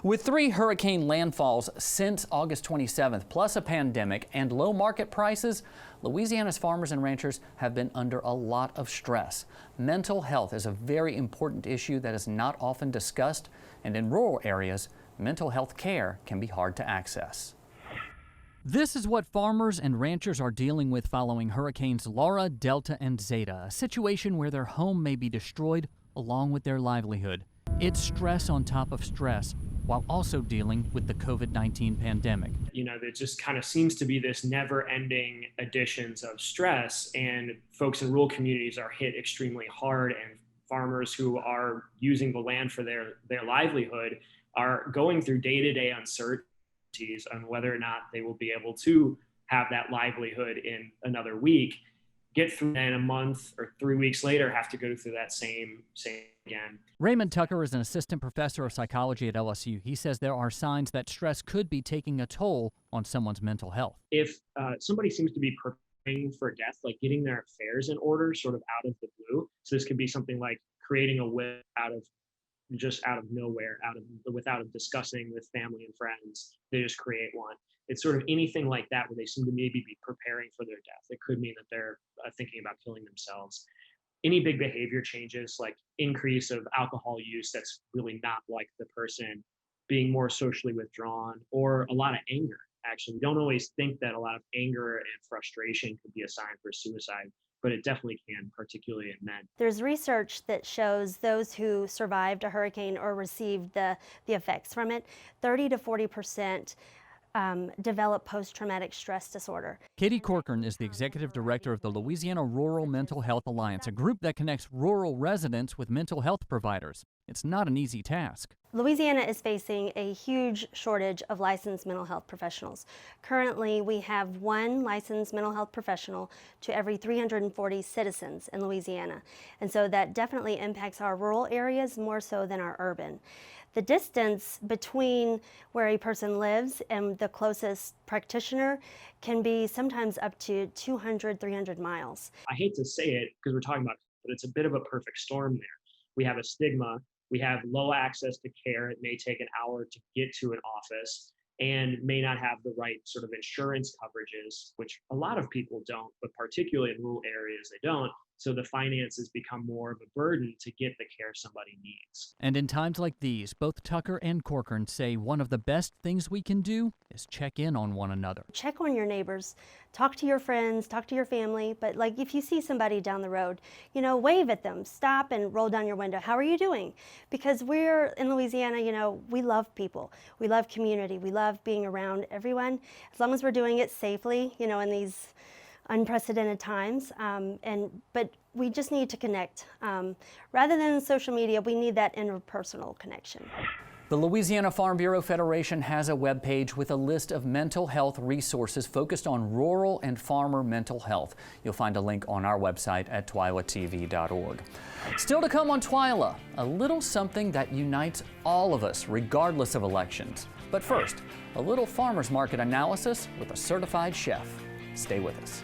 With 3 hurricane landfalls since August 27th, plus a pandemic and low market prices, Louisiana's farmers and ranchers have been under a lot of stress. Mental health is a very important issue that is not often discussed, and in rural areas, mental health care can be hard to access. This is what farmers and ranchers are dealing with following hurricanes Laura, Delta, and Zeta, a situation where their home may be destroyed along with their livelihood. It's stress on top of stress, while also dealing with the COVID-19 pandemic. You know, there just kind of seems to be this never-ending additions of stress, and folks in rural communities are hit extremely hard, and farmers who are using the land for their livelihood are going through day-to-day uncertainties on whether or not they will be able to have that livelihood in another week, get through, and a month or 3 weeks later have to go through that same again. Raymond Tucker is an assistant professor of psychology at LSU. He says there are signs that stress could be taking a toll on someone's mental health. If somebody seems to be preparing for death, like getting their affairs in order sort of out of the blue, so this could be something like creating a will out of nowhere, without discussing with family and friends, they just create one. It's sort of anything like that where they seem to maybe be preparing for their death. It could mean that they're thinking about killing themselves. Any big behavior changes, like increase of alcohol use that's really not like the person, being more socially withdrawn, or a lot of anger. Actually, we don't always think that a lot of anger and frustration could be a sign for suicide, but it definitely can, particularly in men. There's research that shows those who survived a hurricane or received the effects from it, 30 to 40% develop post-traumatic stress disorder. Katie Corcoran is the executive director of the Louisiana Rural Mental Health Alliance, a group that connects rural residents with mental health providers. It's not an easy task. Louisiana is facing a huge shortage of licensed mental health professionals. Currently, we have 1 licensed mental health professional to every 340 citizens in Louisiana. And so that definitely impacts our rural areas more so than our urban. The distance between where a person lives and the closest practitioner can be sometimes up to 200, 300 miles. I hate to say it because we're talking about, but it's a bit of a perfect storm there. We have a stigma, we have low access to care. It may take an hour to get to an office and may not have the right sort of insurance coverages, which a lot of people don't, but particularly in rural areas, they don't. So the finances become more of a burden to get the care somebody needs. And in times like these, both Tucker and Corcoran say one of the best things we can do is check in on one another. Check on your neighbors, talk to your friends, talk to your family, but like if you see somebody down the road, you know, wave at them, stop and roll down your window. How are you doing? Because we're in Louisiana, you know, we love people. We love community. We love being around everyone, as long as we're doing it safely, you know, in these unprecedented times, but we just need to connect. Rather than social media, we need that interpersonal connection. The Louisiana Farm Bureau Federation has a webpage with a list of mental health resources focused on rural and farmer mental health. You'll find a link on our website at twilatv.org. Still to come on Twila, a little something that unites all of us regardless of elections. But first, a little farmers market analysis with a certified chef. Stay with us.